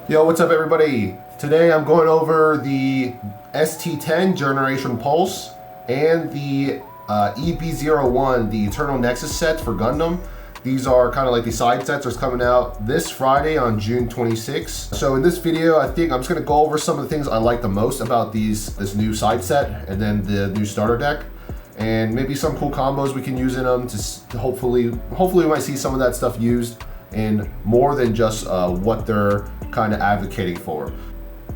Yo, what's up everybody? Today I'm going over the ST10 Generation Pulse and the EB01, the Eternal Nexus sets for Gundam. These are kind of like the side sets that's coming out this Friday on June 26th. So in this video, I think I'm just gonna go over some of the things I like the most about this new side set and then the new starter deck. And maybe some cool combos we can use in them to hopefully we might see some of that stuff used in more than just what they're kind of advocating for.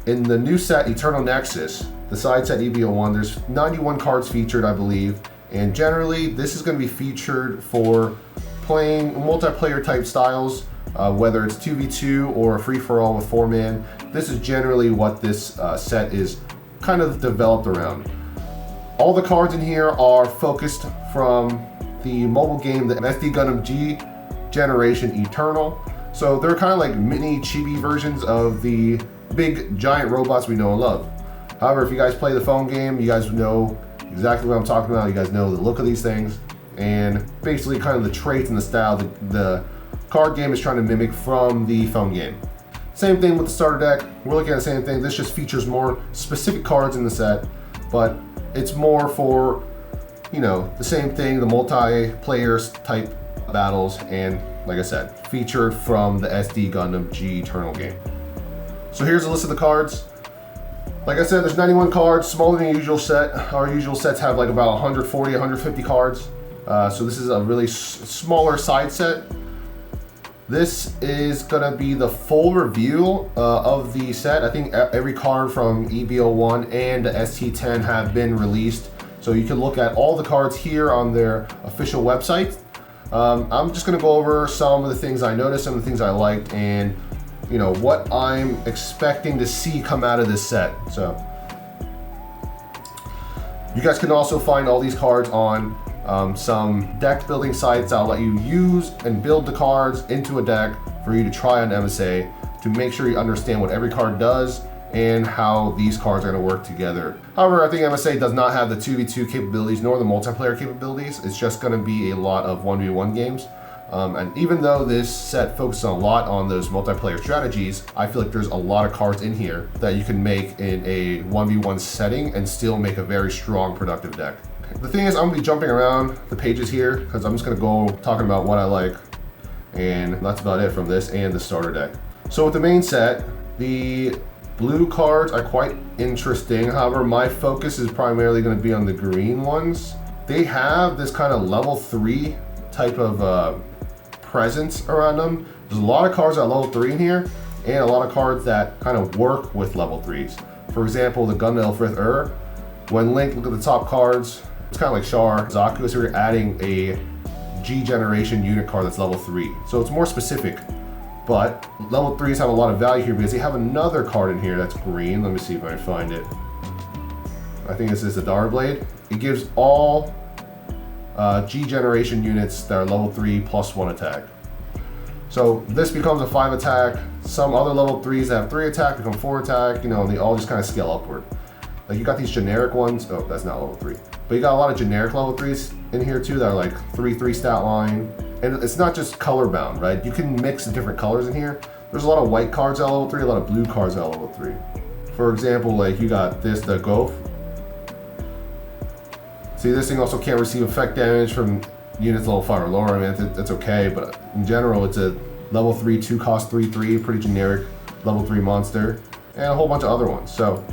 In the new set, Eternal Nexus, the side set EB01, there's 91 cards featured, I believe, and generally this is going to be featured for playing multiplayer type styles, whether it's 2v2 or a free-for-all with 4-man. This is generally what this set is kind of developed around. All the cards in here are focused from the mobile game, the SD Gundam G Generation Eternal. So they're kind of like mini chibi versions of the big giant robots we know and love. However, if you guys play the phone game, you guys know exactly what I'm talking about. You guys know the look of these things and basically kind of the traits and the style the card game is trying to mimic from the phone game. Same thing with the starter deck. We're looking at the same thing. This just features more specific cards in the set, but it's more for, you know, the same thing, the multiplayer type battles, and like I said, featured from the SD Gundam G Eternal game. So here's a list of the cards. Like I said, there's 91 cards, smaller than the usual set. Our usual sets have like about 140, 150 cards. So this is a really smaller side set. This is gonna be the full review of the set. I think every card from EB01 and the ST10 have been released. So you can look at all the cards here on their official website. I'm just gonna go over some of the things I noticed, some of the things I liked, and you know what I'm expecting to see come out of this set. So you guys can also find all these cards on some deck building sites that'll let you use and build the cards into a deck for you to try on MSA to make sure you understand what every card does and how these cards are going to work together. However, I think MSA does not have the 2v2 capabilities nor the multiplayer capabilities. It's just going to be a lot of 1v1 games. And even though this set focuses a lot on those multiplayer strategies, I feel like there's a lot of cards in here that you can make in a 1v1 setting and still make a very strong, productive deck. The thing is, I'm going to be jumping around the pages here because I'm just going to go talking about what I like, and that's about it from this and the starter deck. So with the main set, the blue cards are quite interesting. However, my focus is primarily going to be on the green ones. They have this kind of level 3 type of presence around them. There's a lot of cards at level 3 in here, and a lot of cards that kind of work with level 3s. For example, the Gundam Elfrith when linked, look at the top cards. It's kind of like Char, Zaku, so we're adding a G Generation unit card that's level 3. So it's more specific. But level 3s have a lot of value here because they have another card in here that's green. Let me see if I can find it. I think this is the Dar Blade. It gives all G Generation units that are level 3 plus 1 attack. So this becomes a 5 attack. Some other level 3s that have 3 attack become 4 attack, you know, and they all just kind of scale upward. Like you got these generic ones. Oh, that's not level 3. But you got a lot of generic level 3s in here too that are like 3/3 stat line. And it's not just color bound, right? You can mix the different colors in here. There's a lot of white cards at level 3, a lot of blue cards at level 3. For example, like you got this, the Gof. See, this thing also can't receive effect damage from units level 5 or lower. I mean, that's okay, but in general, it's a level 3, 2 cost 3/3, pretty generic level 3 monster, and a whole bunch of other ones. So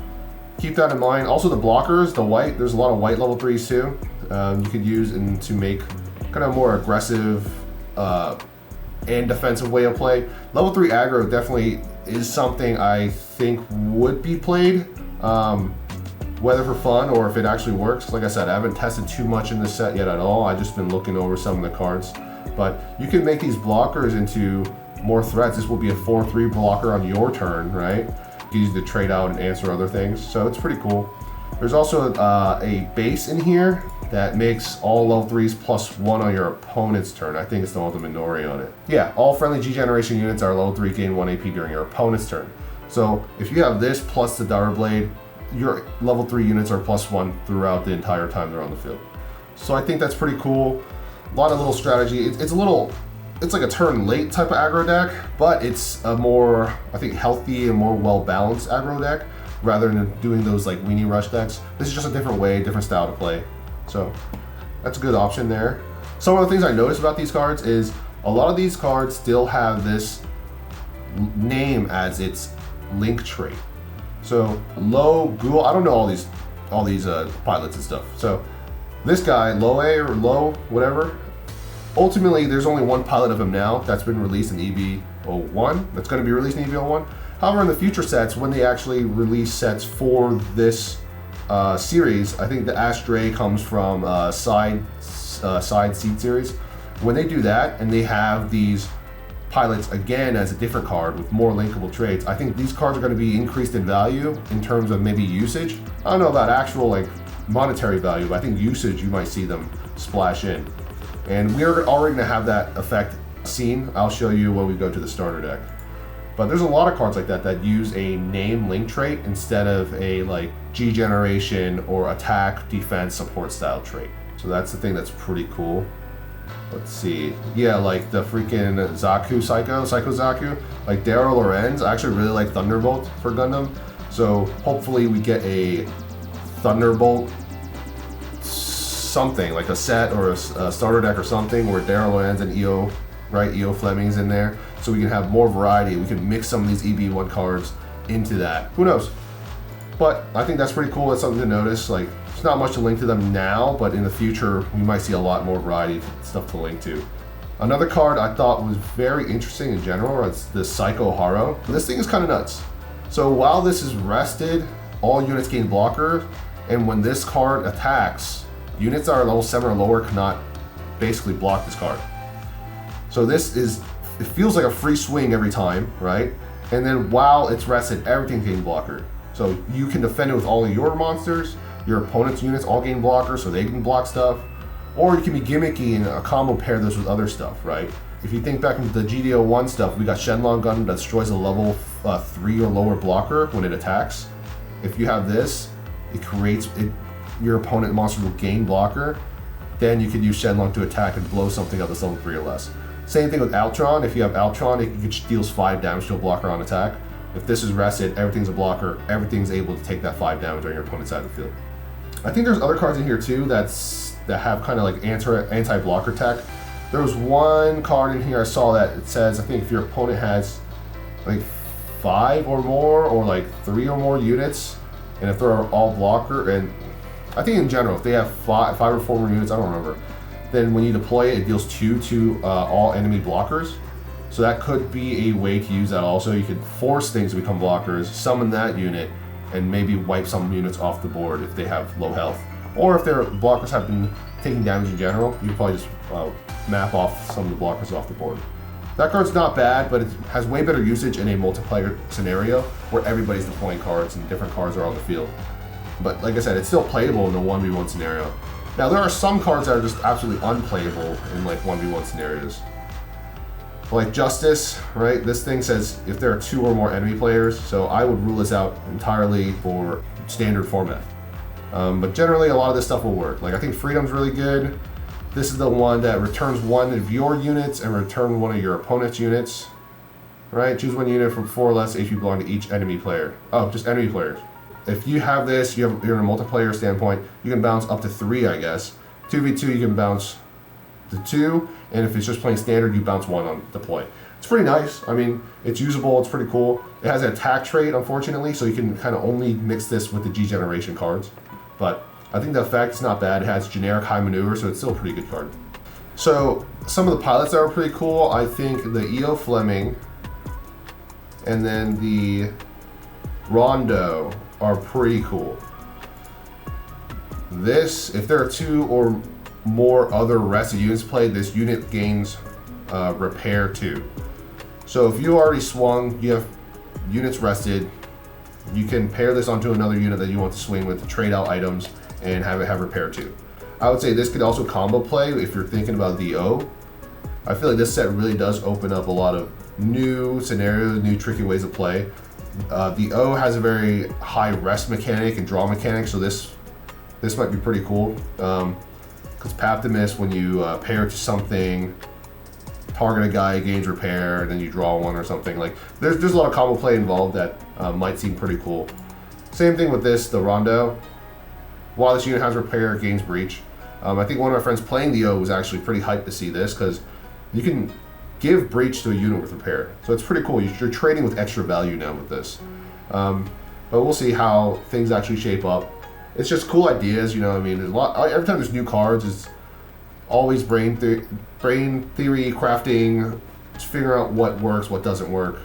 keep that in mind. Also the blockers, the white, there's a lot of white level 3s too. You could use to make kind of more aggressive and defensive way of play. Level 3 aggro definitely is something I think would be played, whether for fun or if it actually works. Like I said, I haven't tested too much in this set yet at all. I've just been looking over some of the cards. But you can make these blockers into more threats. This will be a 4/3 blocker on your turn, right? You can use to trade out and answer other things. So it's pretty cool. There's also a base in here that makes all level 3s plus 1 on your opponent's turn. I think it's the one with the Minori on it. Yeah, all friendly G Generation units are level 3, gain 1 AP during your opponent's turn. So if you have this plus the Dar Blade, your level 3 units are plus 1 throughout the entire time they're on the field. So I think that's pretty cool. A lot of little strategy. It's a little it's like a turn late type of aggro deck, but it's a more, I think, healthy and more well-balanced aggro deck rather than doing those like weenie rush decks. This is just a different way, different style to play. So that's a good option there. Some of the things I noticed about these cards is a lot of these cards still have this name as its link trait. So low ghoul, I don't know all these pilots and stuff. So this guy, low A or low, whatever, ultimately there's only one pilot of him now that's been released in EB01, that's going to be released in EB01. However, in the future sets, when they actually release sets for this series, I think the Astray comes from side seed series. When they do that and they have these pilots again as a different card with more linkable traits, I think these cards are going to be increased in value in terms of maybe usage. I don't know about actual like monetary value, but I think usage you might see them splash in. And we're already going to have that effect seen. I'll show you when we go to the starter deck. But there's a lot of cards like that that use a name link trait instead of a like G generation or attack, defense, support style trait. So that's the thing that's pretty cool. Let's see. Yeah, like the freaking Zaku Psycho Zaku, like Daryl Lorenz. I actually really like Thunderbolt for Gundam. So hopefully we get a Thunderbolt something, like a set or a starter deck or something where Daryl Lorenz and EO, right? EO Fleming's in there. So we can have more variety. We can mix some of these EB1 cards into that. Who knows? But I think that's pretty cool. That's something to notice. Like, it's not much to link to them now, but in the future, we might see a lot more variety of stuff to link to. Another card I thought was very interesting in general is the Psycho Haro. This thing is kind of nuts. So while this is rested, all units gain blocker, and when this card attacks, units that are level 7 or lower cannot basically block this card. So this is, it feels like a free swing every time, right? And then while it's rested, everything gains blocker. So you can defend it with all of your monsters, your opponent's units all gain blocker so they can block stuff, or you can be gimmicky and a combo pair this with other stuff, right? If you think back into the GD01 stuff, we got Shenlong Gundam that destroys a level 3 or lower blocker when it attacks. If you have this, it creates, your opponent monster will gain blocker, then you can use Shenlong to attack and blow something up that's level 3 or less. Same thing with Altron. If you have Altron, it deals 5 damage to a blocker on attack. If this is rested, everything's a blocker, everything's able to take that 5 damage on your opponent's side of the field. I think there's other cards in here too that have kind of like anti-blocker tech. There was one card in here I saw that it says, I think if your opponent has like 5 or more, or like 3 or more units, and if they're all blocker, and I think in general, if they have 5 or 4 more units, I don't remember, then when you deploy it, it deals 2 to all enemy blockers. So that could be a way to use that also. You could force things to become blockers, summon that unit, and maybe wipe some units off the board if they have low health. Or if their blockers have been taking damage in general, you can probably just map off some of the blockers off the board. That card's not bad, but it has way better usage in a multiplayer scenario where everybody's deploying cards and different cards are on the field. But like I said, it's still playable in a 1v1 scenario. Now there are some cards that are just absolutely unplayable in like 1v1 scenarios. Like Justice, right? This thing says if there are 2 or more enemy players, so I would rule this out entirely for standard format. But generally, a lot of this stuff will work. Like I think Freedom's really good. This is the one that returns 1 of your units and return 1 of your opponent's units. Right? Choose 1 unit from 4 or less HP belong to each enemy player. Oh, just enemy players. If you have this, you're in a multiplayer standpoint, you can bounce up to 3, I guess. 2v2, you can bounce to 2, and if it's just playing standard, you bounce 1 on deploy. It's pretty nice. I mean, it's usable, it's pretty cool. It has an attack trait, unfortunately, so you can kind of only mix this with the G generation cards. But I think the effect is not bad. It has generic high maneuver, so it's still a pretty good card. So some of the pilots that are pretty cool, I think the EO Fleming and then the Rondo are pretty cool. This, if there are 2 or more other rested units played, this unit gains repair 2. So if you already swung, you have units rested, you can pair this onto another unit that you want to swing with to trade out items and have it have repair 2. I would say this could also combo play if you're thinking about the O. I feel like this set really does open up a lot of new scenarios, new tricky ways to play. The O has a very high rest mechanic and draw mechanic, so this might be pretty cool. Because Paptimus, when you pair it to something target a guy, gains repair, and then you draw one or something. Like there's a lot of combo play involved that might seem pretty cool. Same thing with this, the Rondo. While this unit has repair, it gains breach. I think one of my friends playing the O was actually pretty hyped to see this because you can give breach to a unit with repair. So it's pretty cool. You're trading with extra value now with this. But we'll see how things actually shape up. It's just cool ideas, you know what I mean? There's a lot, every time there's new cards, it's always brain theory crafting, just figuring out what works, what doesn't work.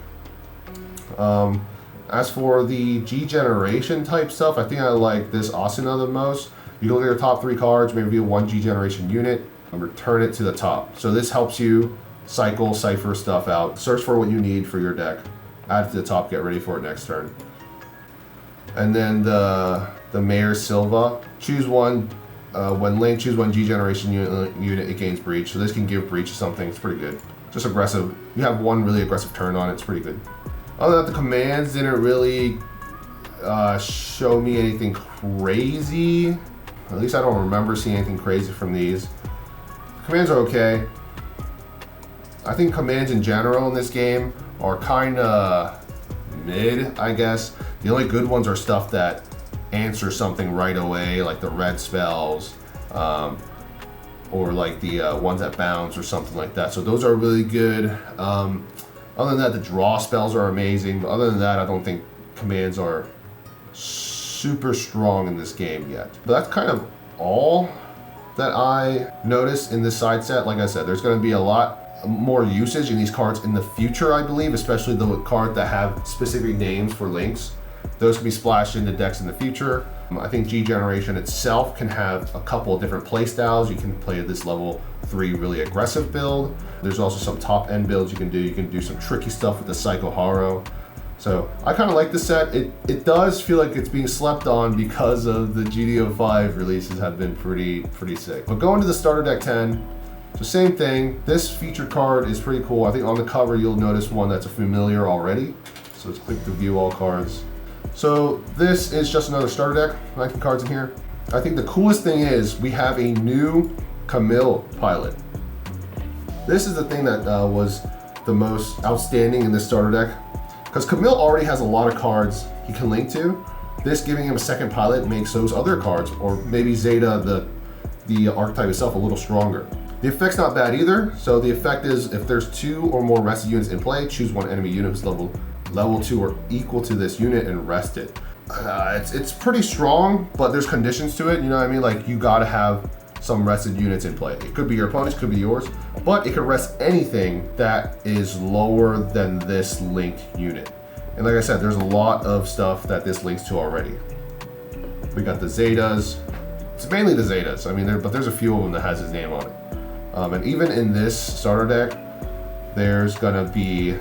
As for the G generation type stuff, I think I like this Asuna the most. You can look at your top 3 cards, maybe reveal 1 G generation unit, and return it to the top. So this helps you cycle, cipher stuff out, search for what you need for your deck, add it to the top, get ready for it next turn. And then the Mayor Silva, choose one, when linked, choose 1 G generation unit, it gains breach. So this can give breach to something, it's pretty good. Just aggressive, you have 1 really aggressive turn on it, it's pretty good. Other than that, the commands didn't really show me anything crazy. At least I don't remember seeing anything crazy from these. Commands are okay. I think commands in general in this game are kind of mid, I guess. The only good ones are stuff that answer something right away, like the red spells, or like the ones that bounce or something like that. So those are really good. Other than that, the draw spells are amazing. But other than that, I don't think commands are super strong in this game yet. But that's kind of all that I noticed in this side set. Like I said, there's going to be a lot more usage in these cards in the future, I believe, especially the cards that have specific names for links. Those can be splashed into decks in the future. I think G Generation itself can have a couple of different play styles. You can play this level 3 really aggressive build. There's also some top end builds you can do. You can do some tricky stuff with the Psycho Haro. So I kind of like this set. It does feel like it's being slept on because of the GD05 releases have been pretty sick. But going to the starter deck 10, so same thing. This featured card is pretty cool. I think on the cover you'll notice one that's a familiar already. So let's click to view all cards. So this is just another starter deck, 19 cards in here. I think the coolest thing is we have a new Camille pilot. This is the thing that was the most outstanding in this starter deck, because Camille already has a lot of cards he can link to. This giving him a second pilot makes those other cards, or maybe Zeta, the archetype itself, a little stronger. The effect's not bad either. So the effect is if there's 2 or more rested units in play, choose 1 enemy unit who's level 2 or equal to this unit and rest it. It's pretty strong, but there's conditions to it. You know what I mean? Like you gotta have some rested units in play. It could be your opponent's, could be yours, but it could rest anything that is lower than this link unit. And like I said, there's a lot of stuff that this links to already. We got the Zetas. It's mainly the Zetas. I mean, but there's a few of them that has his name on it. And even in this starter deck, there's gonna be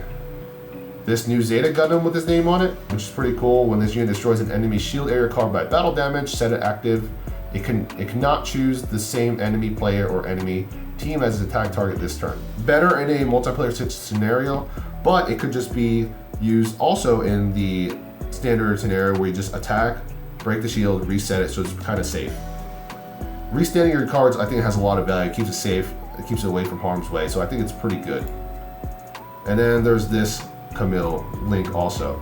this new Zeta Gundam with his name on it, which is pretty cool. When this unit destroys an enemy shield area card by battle damage, set it active. It cannot choose the same enemy player or enemy team as its attack target this turn. Better in a multiplayer scenario, but it could just be used also in the standard scenario where you just attack, break the shield, reset it, so it's kind of safe. Restanding your cards, I think it has a lot of value. It keeps it safe, it keeps it away from harm's way, so I think it's pretty good. And then there's this Camille link also.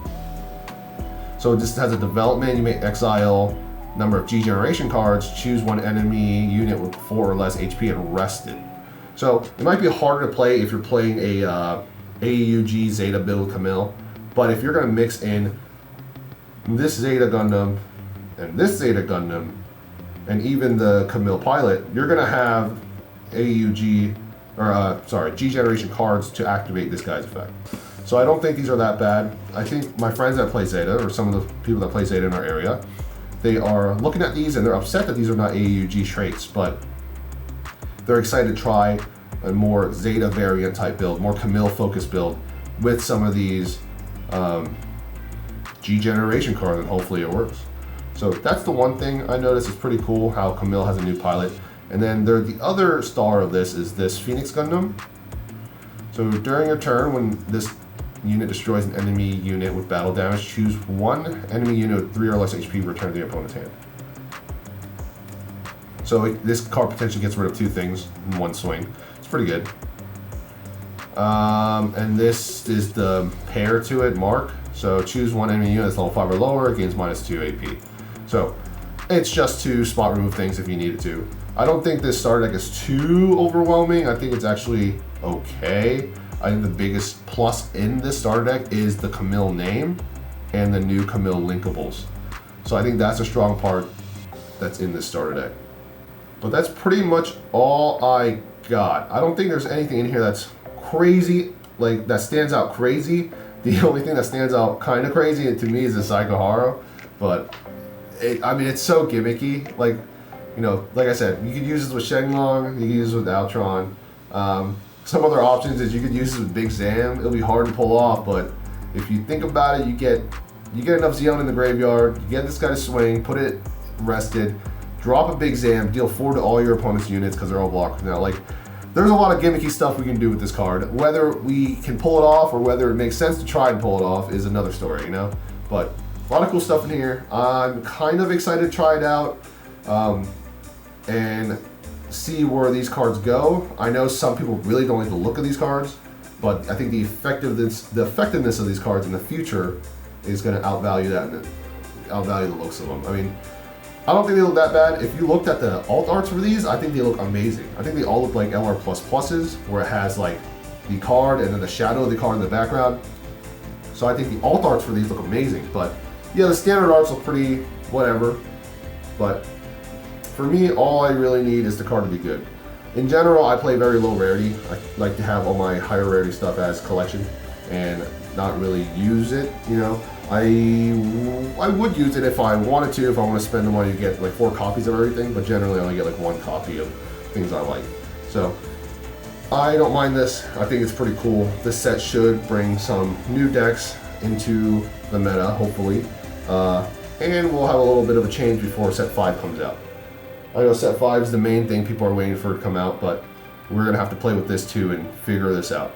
So this has a development. You may exile number of G generation cards, choose 1 enemy unit with 4 or less HP and rest it. So it might be harder to play if you're playing a AUG Zeta build Camille, but if you're going to mix in this Zeta Gundam and this Zeta Gundam and even the Camille pilot, you're going to have AUG or G generation cards to activate this guy's effect. So I don't think these are that bad. I think my friends that play Zeta, or some of the people that play Zeta in our area, they are looking at these and they're upset that these are not AUG traits, but they're excited to try a more Zeta variant type build, more Camille focused build with some of these G generation cards, and hopefully it works. So that's the one thing I noticed is pretty cool, how Camille has a new pilot. And then the other star of this is this Phoenix Gundam. So during your turn, when this unit destroys an enemy unit with battle damage, choose 1 enemy unit with 3 or less HP, return to the opponent's hand. So this card potentially gets rid of 2 things in one swing. It's pretty good. And this is the pair to it, Mark. So choose one enemy unit that's level 5 or lower, gains -2 AP. So it's just to spot remove things if you needed to. I don't think this starter deck is too overwhelming. I think it's actually okay. I think the biggest plus in this starter deck is the Camille name and the new Camille linkables. So I think that's a strong part that's in this starter deck. But that's pretty much all I got. I don't think there's anything in here that's crazy, like that stands out crazy. The only thing that stands out kind of crazy to me is the Saikuhara, but I mean, it's so gimmicky. Like, you know, like I said, you could use this with Shenlong, you could use this with Altron. Some other options is you could use this with Big Zam. It'll be hard to pull off, but if you think about it, you get enough Xeon in the graveyard, you get this guy to swing, put it rested, drop a Big Zam, deal 4 to all your opponent's units because they're all blocked now. Like, there's a lot of gimmicky stuff we can do with this card. Whether we can pull it off or whether it makes sense to try and pull it off is another story, you know? But a lot of cool stuff in here. I'm kind of excited to try it out and see where these cards go. I know some people really don't like the look of these cards, but I think the effectiveness of these cards in the future is going to outvalue that and outvalue the looks of them. I mean, I don't think they look that bad. If you looked at the alt arts for these, I think they look amazing. I think they all look like LR++s, where it has like the card and then the shadow of the card in the background. So I think the alt arts for these look amazing. But yeah, the standard arts look pretty whatever. But for me, all I really need is the card to be good. In general, I play very low rarity. I like to have all my higher rarity stuff as collection and not really use it, you know. I would use it if I wanted to, if I want to spend the money to get like 4 copies of everything, but generally I only get like 1 copy of things I like. So I don't mind this. I think it's pretty cool. This set should bring some new decks into the meta, hopefully. And we'll have a little bit of a change before set 5 comes out. I know set 5 is the main thing people are waiting for to come out, but we're going to have to play with this too and figure this out.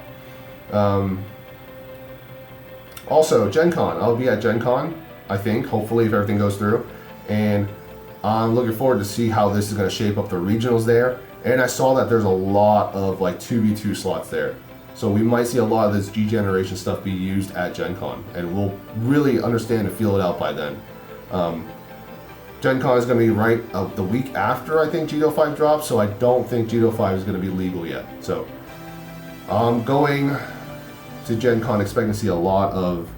Also, Gen Con. I'll be at Gen Con, I think, hopefully, if everything goes through. And I'm looking forward to see how this is going to shape up the regionals there. And I saw that there's a lot of like 2v2 slots there. So we might see a lot of this G-Generation stuff be used at Gen Con. And we'll really understand and feel it out by then. Gen Con is going to be right the week after, I think, GTO5 drops. So I don't think GTO5 is going to be legal yet. So I'm going to Gen Con expecting to see a lot of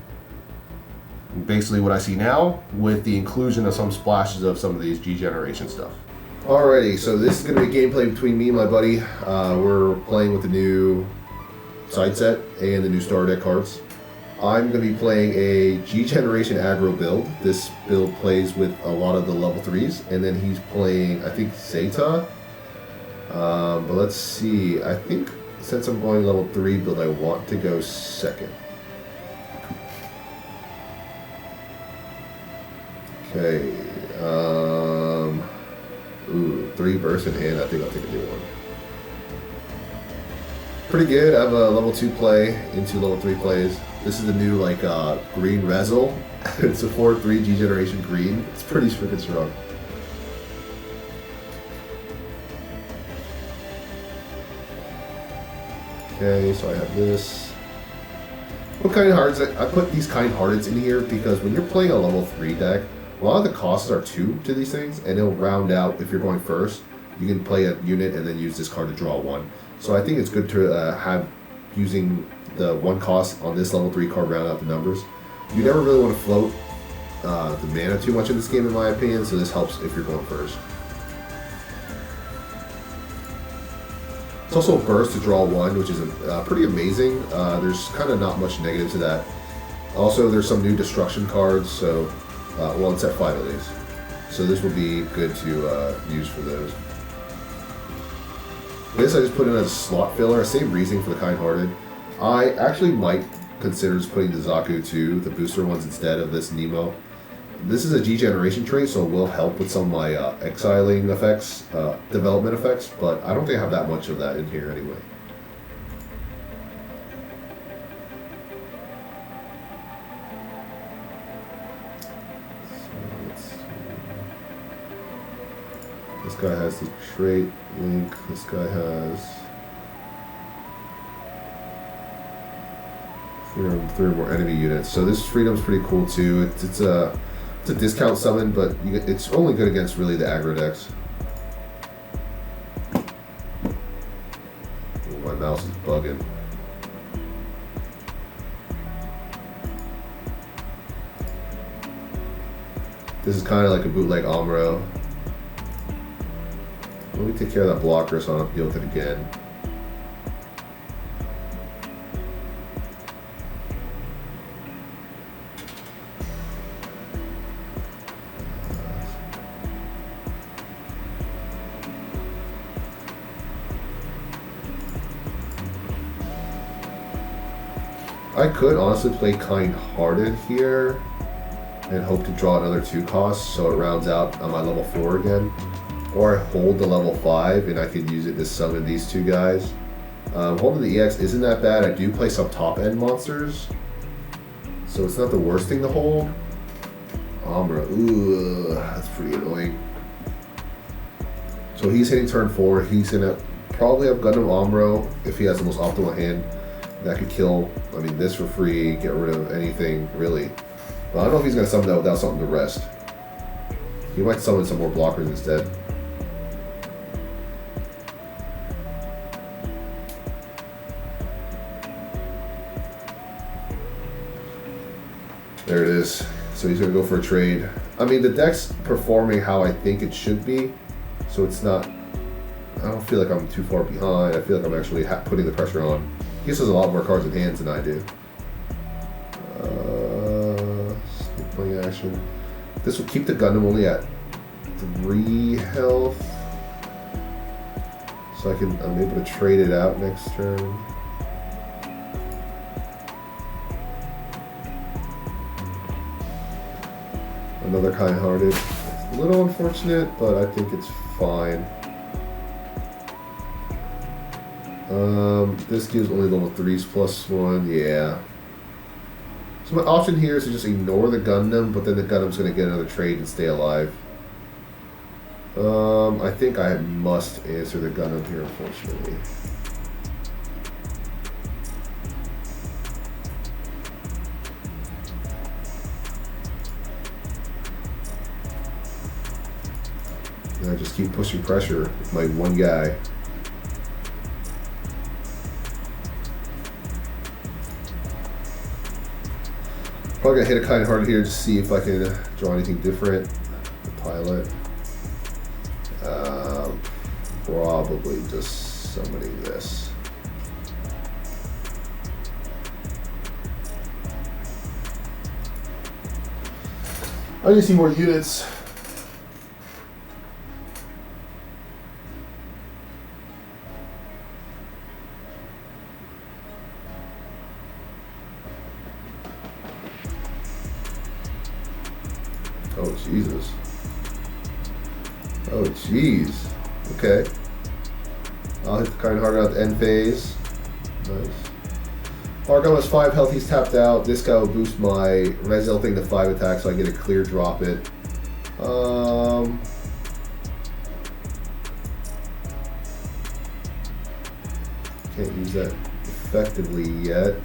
basically what I see now, with the inclusion of some splashes of some of these G-Generation stuff. Alrighty, so this is going to be gameplay between me and my buddy. We're playing with the new side set and the new starter deck cards. I'm going to be playing a G-Generation aggro build. This build plays with a lot of the level 3s, and then he's playing, I think, Zeta. But let's see, I think since I'm going level 3 build, I want to go second. Okay, ooh, 3 bursts in hand, I think I'll take a new one. Pretty good. I have a level 2 play into level 3 plays. This is the new like green Rezel. It's a 4/3 G-Generation green. It's pretty freaking strong. Okay, so I have this. What kind hearts? I put these kind-hearteds in here because when you're playing a level 3 deck, a lot of the costs are 2 to these things, and it'll round out if you're going first. You can play a unit and then use this card to draw 1. So I think it's good to have using the 1 cost on this level 3 card round out the numbers. You never really want to float the mana too much in this game, in my opinion, so this helps if you're going first. It's also a burst to draw 1, which is pretty amazing. There's kind of not much negative to that. Also, there's some new destruction cards, so well, it's at 5 at least. So this will be good to use for those. This I just put in as a slot filler, same reasoning for the kind-hearted. I actually might consider just putting the Zaku 2, the booster ones, instead of this Nemo. This is a G-Generation trait, so it will help with some of my exiling effects, development effects, but I don't think I have that much of that in here anyway. This guy has the trait link, this guy has 3 or more enemy units. So this freedom's pretty cool too. It's a discount summon, but it's only good against really the aggro decks. Oh, my mouse is bugging. This is kind of like a bootleg Amuro. Let me take care of that blocker so I don't have to deal with it again. I could honestly play Kind-Hearted here and hope to draw another 2 costs so it rounds out on my level 4 again. Or I hold the level 5 and I could use it to summon these 2 guys. Holding the EX isn't that bad. I do play some top end monsters, so it's not the worst thing to hold. Amuro, ooh, that's pretty annoying. So he's hitting turn 4. He's gonna probably have Gundam Amuro if he has the most optimal hand. That could kill, I mean, this for free, get rid of anything, really. But I don't know if he's going to summon that without something to rest. He might summon some more blockers instead. There it is. So he's going to go for a trade. I mean, the deck's performing how I think it should be. So it's not, I don't feel like I'm too far behind. I feel like I'm actually putting the pressure on. He just has a lot more cards in hands than I do. Playing action. This will keep the Gundam only at 3 health. So I'm able to trade it out next turn. Another Kind-Hearted. It's a little unfortunate, but I think it's fine. This gives only level 3s +1, yeah. So my option here is to just ignore the Gundam, but then the Gundam's going to get another trade and stay alive. I think I must answer the Gundam here, unfortunately. And I just keep pushing pressure with my one guy. Probably gonna hit a Kind-Hearted here to see if I can draw anything different. The pilot. Probably just summoning this. I need to see more units. Oh, Jesus. Oh, jeez. Okay. I'll hit the Kind-Hearted at the end phase. Nice. Argon has 5 health, he's tapped out. This guy will boost my Rezel thing to 5 attack, so I get a clear drop it. Can't use that effectively yet.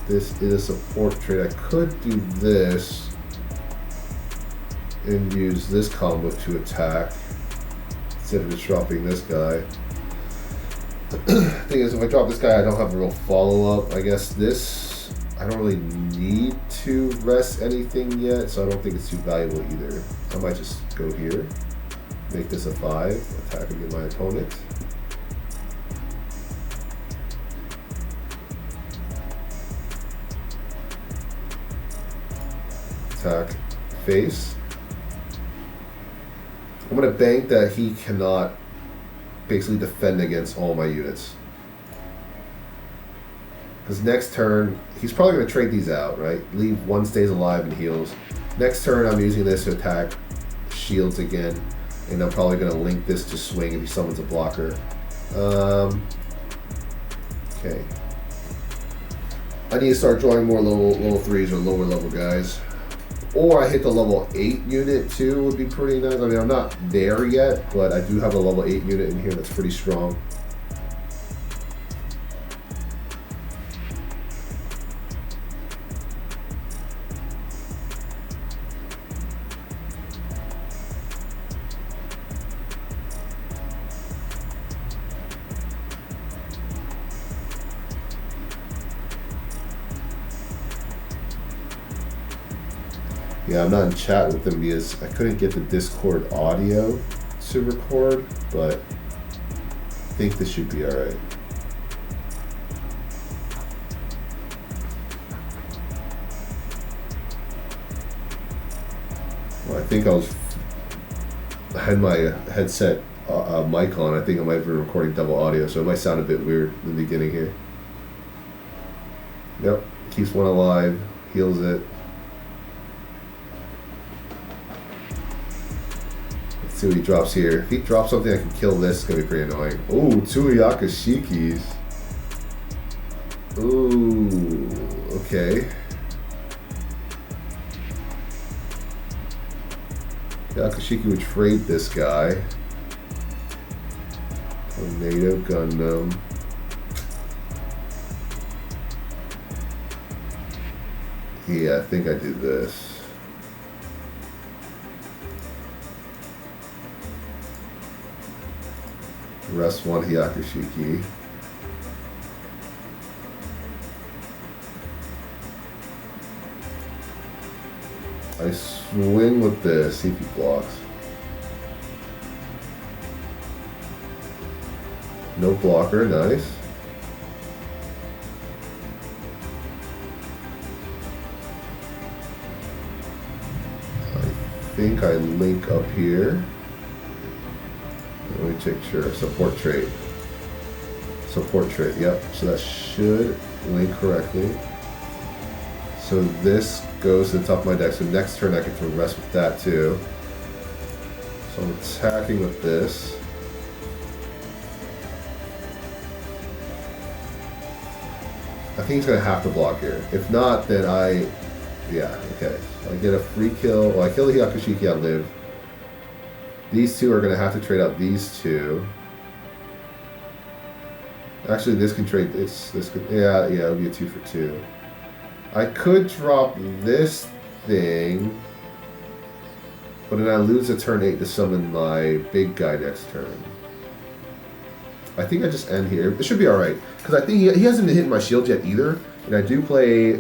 This is a support trade. I could do this and use this combo to attack instead of just dropping this guy. Thing is, if I drop this guy, I don't have a real follow-up. I guess this, I don't really need to rest anything yet, so I don't think it's too valuable either. I might just go here, make this a 5, attack against my opponent. Attack face. I'm going to bank that he cannot basically defend against all my units. Because next turn, he's probably going to trade these out, right? Leave one stays alive and heals. Next turn, I'm using this to attack shields again. And I'm probably going to link this to swing if he summons a blocker. Okay. I need to start drawing more level 3s or lower level guys. Or I hit the level 8 unit too, would be pretty nice. I mean, I'm not there yet, but I do have a level 8 unit in here that's pretty strong. Yeah, I'm not in chat with them because I couldn't get the Discord audio to record, but I think this should be alright. Well, I think I had my headset mic on. I think I might have been recording double audio, so it might sound a bit weird in the beginning here. Yep, keeps one alive, heals it. Let's see what he drops here. If he drops something that can kill this, it's gonna be pretty annoying. Ooh, 2 Yakashikis. Ooh, okay. Yakashiki would trade this guy. Tornado Gundam. Yeah, I think I do this. Rest one Hyakushiki. I swing with this, see if he blocks. No blocker, nice. I think I link up here. Let me check sure. Support trait. Support trait, yep. So that should link correctly. So this goes to the top of my deck. So next turn I can rest with that too. So I'm attacking with this. I think he's going to have to block here. If not, then yeah, okay. I get a free kill. Well, I kill the Hyakushiki, I live. These two are going to have to trade out these two. Actually, this can trade this. This could, yeah, it'll be a 2 for 2. I could drop this thing, but then I lose a turn 8 to summon my big guy next turn. I think I just end here. It should be alright, because I think he hasn't been hitting my shield yet either, and I do play,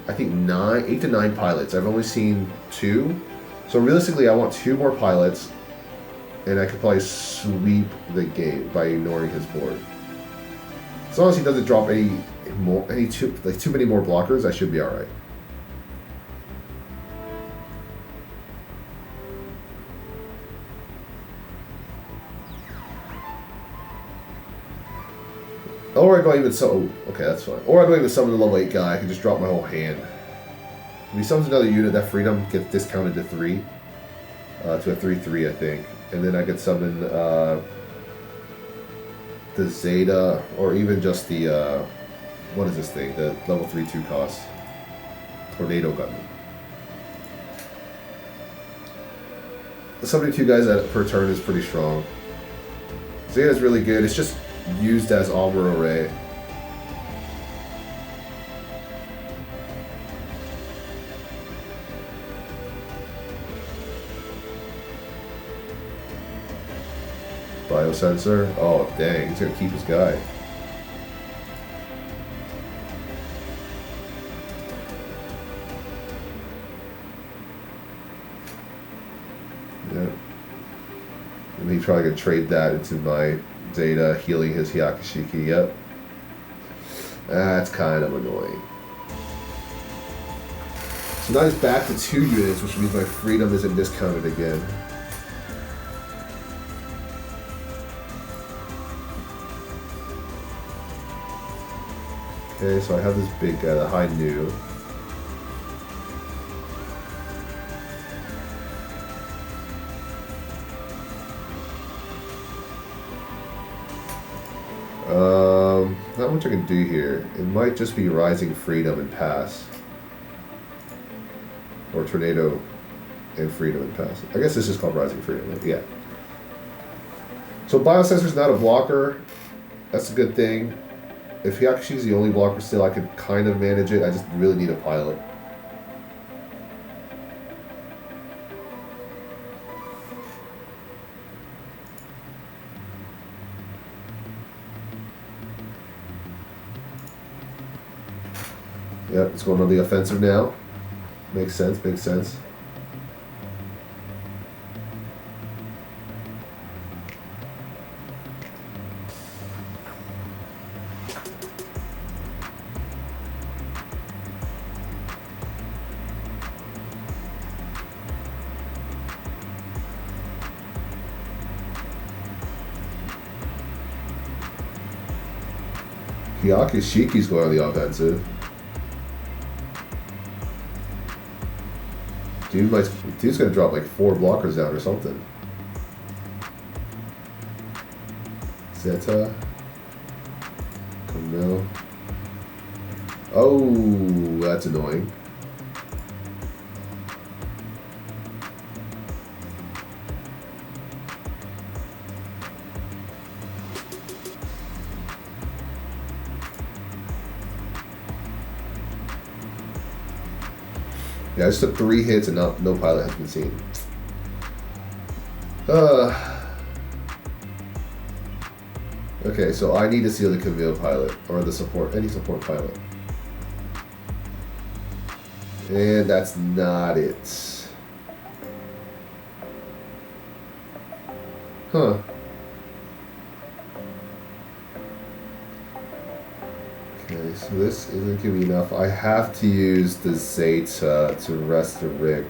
I think 8 to 9 pilots. I've only seen 2, so realistically I want 2 more pilots, and I could probably sweep the game by ignoring his board. As long as he doesn't drop too many more blockers, I should be alright. Or I don't even summon. Okay, that's fine. Or I don't even summon the level 8 guy. I can just drop my whole hand. If he summons another unit, that freedom gets discounted to 3. To a 3/3, I think. And then I could summon the Zeta, or even just the what is this thing? The level 3/2 cost. Tornado Gundam. Summoning 2 guys per turn is pretty strong. Zeta's really good. It's just used as armor array. Biosensor? Oh dang, he's gonna keep his guy. Yep. And he's probably gonna trade that into my Zeta, healing his Hyakushiki, yep. That's kind of annoying. So now he's back to 2 units, which means my freedom isn't discounted again. Okay, so I have this big guy, the high new. Not much I can do here. It might just be Rising Freedom and Pass. Or Tornado and Freedom and Pass. I guess this is called Rising Freedom, yeah. So Biosensor's not a blocker. That's a good thing. If Hyakushi's the only blocker still, I could kind of manage it. I just really need a pilot. Yep, it's going on the offensive now. Makes sense, makes sense. Hyakushiki's going on the offensive. Dude's gonna drop like 4 blockers down or something. Zeta. Camille. Oh, that's annoying. Yeah, I just took 3 hits and no pilot has been seen. Okay, so I need to seal the Camille pilot, or the support, any support pilot. And that's not it. Huh. Okay, so this isn't gonna be enough. I have to use the Zeta to rest the rig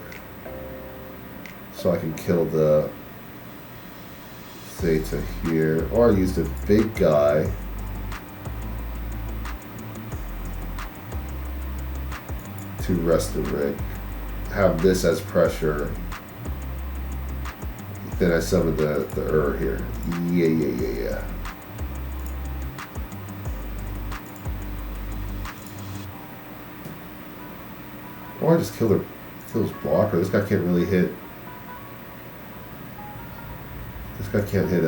so I can kill the Zeta here, or I use the big guy to rest the rig. Have this as pressure. Then I summon the here. Yeah. Or I just kill his blocker. This guy can't really hit. This guy can't hit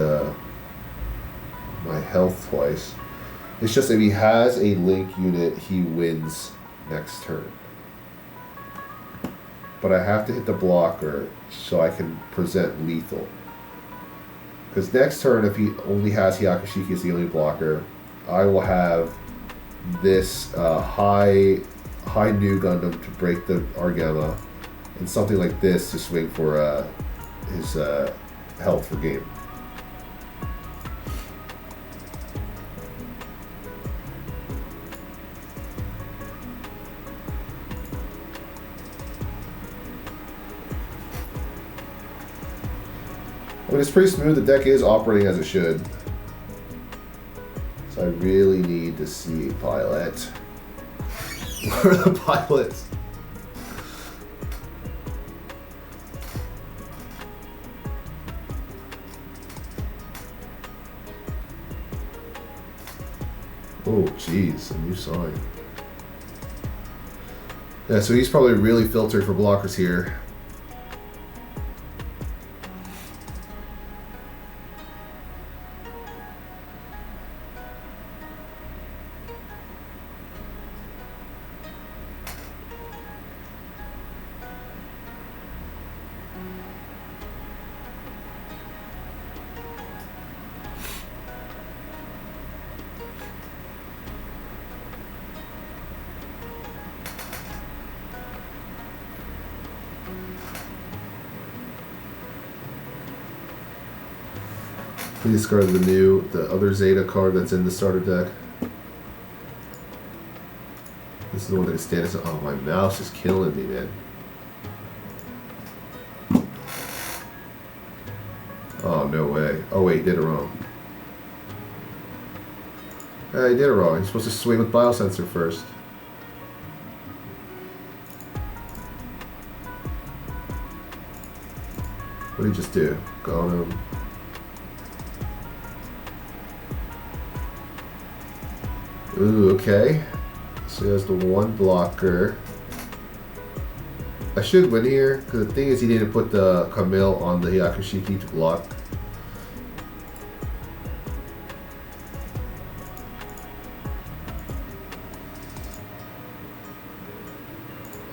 my health twice. It's just if he has a link unit, he wins next turn. But I have to hit the blocker so I can present lethal. Because next turn, if he only has Hyakushiki as the only blocker, I will have this high new Gundam to break the Argama, and something like this to swing for his health for game. I mean, it's pretty smooth. The deck is operating as it should. So I really need to see a pilot. Where are the pilots? Oh, jeez, a new sign. Yeah, so he's probably really filtered for blockers here. We discarded the other Zeta card that's in the starter deck. This is the one that can stand us. Oh, my mouse is killing me, man. Oh, no way. Oh, wait, he did it wrong. Yeah, he did it wrong. He's supposed to swing with Biosensor first. What did he just do? Gundam. Ooh, okay. So he has the one blocker. I should win here, because the thing is he didn't put the Camille on the Hyakushiki to block.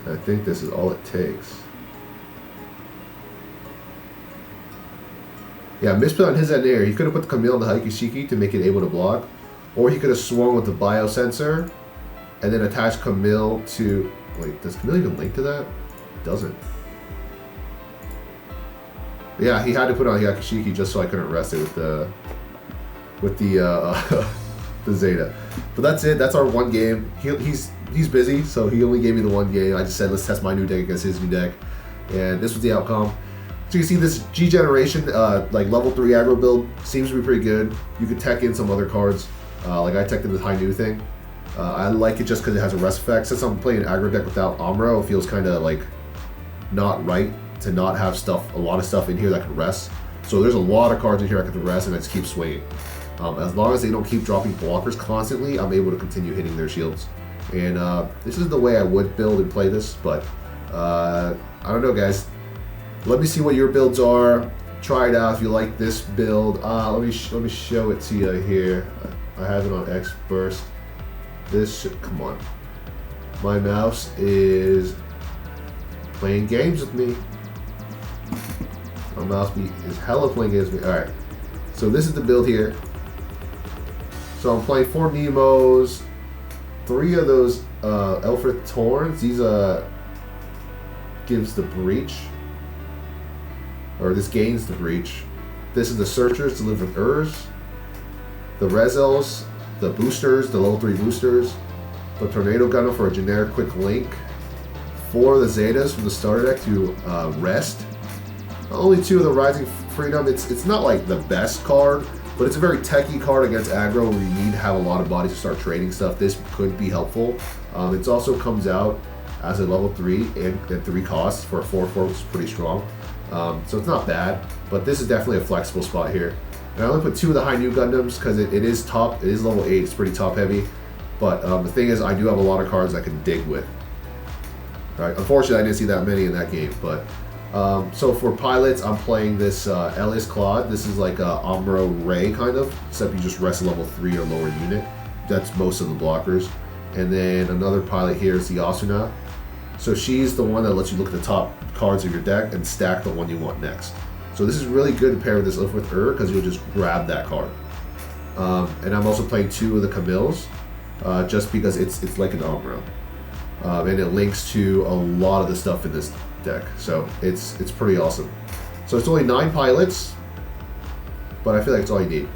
I think this is all it takes. Yeah, misplay on his end there. He could have put the Camille on the Hyakushiki to make it able to block. Or he could have swung with the biosensor and then attached Camille to... Wait, does Camille even link to that? It doesn't. Yeah, he had to put on Hyakushiki just so I couldn't rest it with the Zeta. But that's it. That's our one game. He's busy, so he only gave me the one game. I just said let's test my new deck against his new deck, and this was the outcome. So you can see this G generation like level 3 aggro build seems to be pretty good. You could tech in some other cards. Like I teched in the high new thing. I like it just because it has a rest effect. Since I'm playing an aggro deck without Amuro, it feels kind of like not right to not have a lot of stuff in here that can rest. So there's a lot of cards in here I can rest, and I just keep swinging. As long as they don't keep dropping blockers constantly, I'm able to continue hitting their shields. And this is the way I would build and play this, but I don't know, guys. Let me see what your builds are. Try it out if you like this build. Let me show it to you here. I have it on X Burst. Come on. My mouse is playing games with me. My mouse is hella playing games with me. Alright. So this is the build here. So I'm playing 4 Nemos, 3 of those Elfrith Torns. These gives the breach. Or this gains the breach. This is the Searchers delivered with Urs. The Rezels, the boosters, the level 3 boosters. The Tornado Gundam for a generic quick link. 4 of the Zetas from the starter deck to rest. Only 2 of the Rising Freedom. It's not like the best card, but it's a very techy card against aggro where you need to have a lot of bodies to start trading stuff. This could be helpful. It also comes out as a level 3 and 3 costs for a 4/4, which is pretty strong. So it's not bad, but this is definitely a flexible spot here. And I only put 2 of the high new Gundams because it is level 8, it's pretty top heavy. But the thing is, I do have a lot of cards I can dig with. Right. Unfortunately, I didn't see that many in that game, but so for pilots, I'm playing this Elias Claude. This is like a Amuro Ray kind of, except you just rest a level 3 or lower unit. That's most of the blockers. And then another pilot here is the Asuna. So she's the one that lets you look at the top cards of your deck and stack the one you want next. So this is really good to pair with this with because you'll just grab that card. And I'm also playing 2 of the Camilles, just because it's like an Amuro. And it links to a lot of the stuff in this deck, so it's pretty awesome. So it's only 9 pilots, but I feel like it's all you need.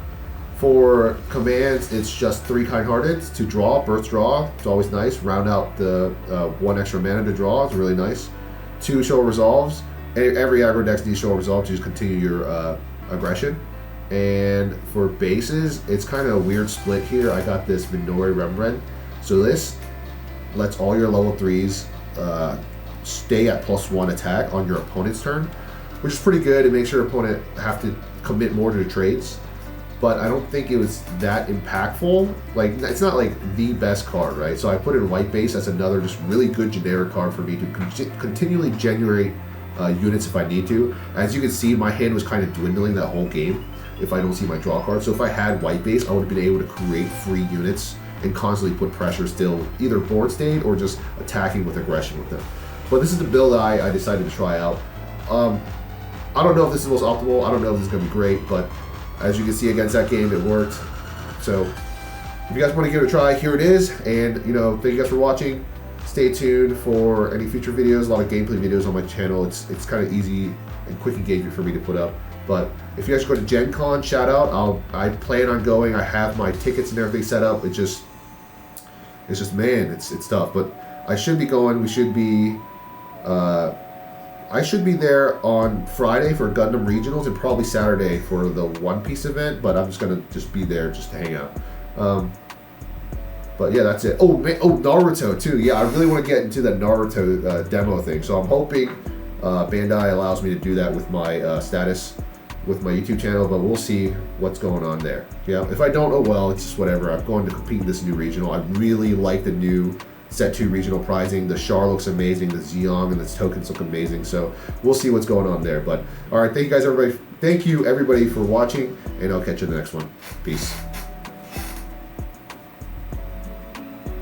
For commands, it's just 3 kind-hearted to draw, burst draw. It's always nice. Round out the 1 extra mana to draw. It's really nice. 2 show resolves. Every aggro deck needs show resolve to just continue your aggression. And for bases, it's kind of a weird split here. I got this Minori Rembrandt. So this lets all your level 3s stay at +1 attack on your opponent's turn, which is pretty good. It makes your opponent have to commit more to the trades, but I don't think it was that impactful. Like, it's not like the best card, right? So I put it in white base as another just really good generic card for me to continually generate units if I need to. As you can see, my hand was kind of dwindling that whole game if I don't see my draw card. So if I had white base, I would have been able to create free units and constantly put pressure still, either board state or just attacking with aggression with them. But this is the build I decided to try out. I don't know if this is the most optimal. I don't know if this is going to be great, but as you can see against that game, it worked. So if you guys want to give it a try, here it is. And, thank you guys for watching. Stay tuned for any future videos, a lot of gameplay videos on my channel. It's kind of easy and quick engagement for me to put up. But if you guys go to Gen Con, shout out. I plan on going. I have my tickets and everything set up. It's just man, it's tough. But I should be going. We should be. I should be there on Friday for Gundam Regionals and probably Saturday for the One Piece event. But I'm just gonna be there just to hang out. But yeah, that's it. Oh man, Naruto too. Yeah, I really want to get into that Naruto demo thing. So I'm hoping Bandai allows me to do that with my status with my YouTube channel, but we'll see what's going on there. Yeah, if I don't, oh well, it's just whatever. I'm going to compete in this new regional. I really like the new Set 2 regional prizing. The Char looks amazing, the Zeong and the tokens look amazing, so we'll see what's going on there. But all right, thank you guys, everybody. Thank you everybody for watching, and I'll catch you in the next one. Peace.